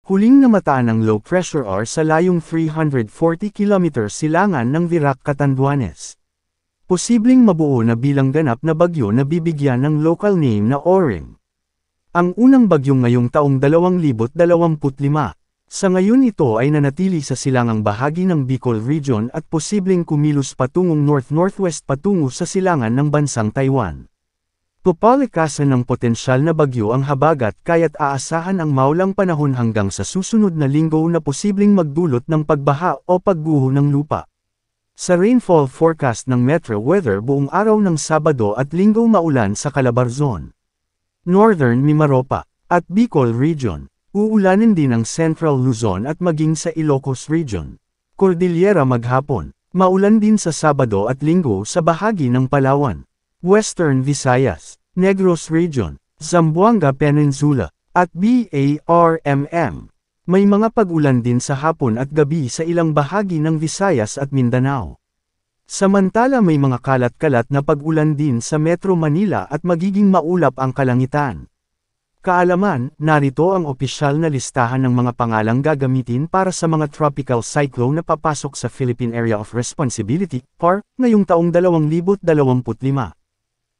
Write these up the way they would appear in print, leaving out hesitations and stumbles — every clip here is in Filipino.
Huling namataan ng low pressure R sa layong 340 km silangan ng Virac Catanduanes. Posibleng mabuo na bilang ganap na bagyo na bibigyan ng local name na Oring. Ang unang bagyo ngayong taong 2025. Sa ngayon ito ay nanatili sa silangang bahagi ng Bicol Region at posibleng kumilos patungong north-northwest patungo sa silangan ng bansang Taiwan. Papalakasan ng potensyal na bagyo ang habagat kaya't aasahan ang maulang panahon hanggang sa susunod na linggo na posibleng magdulot ng pagbaha o pagguho ng lupa. Sa rainfall forecast ng Metro Weather buong araw ng Sabado at Linggo maulan sa Calabarzon, Northern Mimaropa, at Bicol Region. Uulanin din ang Central Luzon at maging sa Ilocos Region. Cordillera maghapon, maulan din sa Sabado at Linggo sa bahagi ng Palawan, Western Visayas, Negros Region, Zamboanga Peninsula, at BARMM. May mga pag-ulan din sa hapon at gabi sa ilang bahagi ng Visayas at Mindanao. Samantala may mga kalat-kalat na pag-ulan din sa Metro Manila at magiging maulap ang kalangitan. Kaalaman, narito ang opisyal na listahan ng mga pangalang gagamitin para sa mga tropical cyclone na papasok sa Philippine Area of Responsibility, PAR, ngayong taong 2025.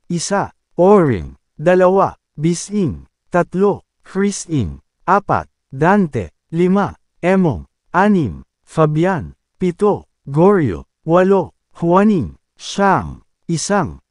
1. Oring. 2. Bising. 3. Chrising. 4. Dante. 5. Emong. 6. Fabian. 7. Goryeo. 8. Juaning. 9. 10.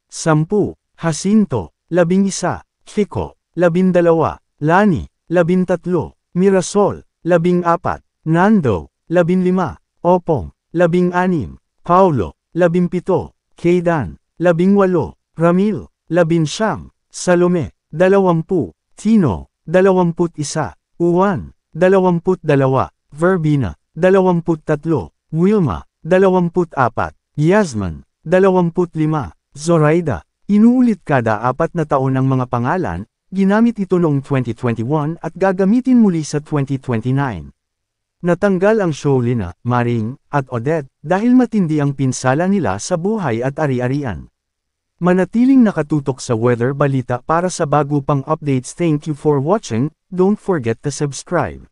Jacinto. 11. Chico. 12. Lani. 13. Mirasol. 14. Nando. 15. Opong. 16. Paulo. 17. Kaydan. 18. Ramil. 19. Salome. 20. Tino. 21. Uwan. 22. Verbina. 23. Wilma. 24. Yasman. 25. Zoraida. Inuulit kada 4 na taon ang mga pangalan, ginamit ito noong 2021 at gagamitin muli sa 2029. Natanggal ang Sholina, Maring, at Odette dahil matindi ang pinsala nila sa buhay at ari-arian. Manatiling nakatutok sa weather balita para sa bago pang updates. Thank you for watching, don't forget to subscribe.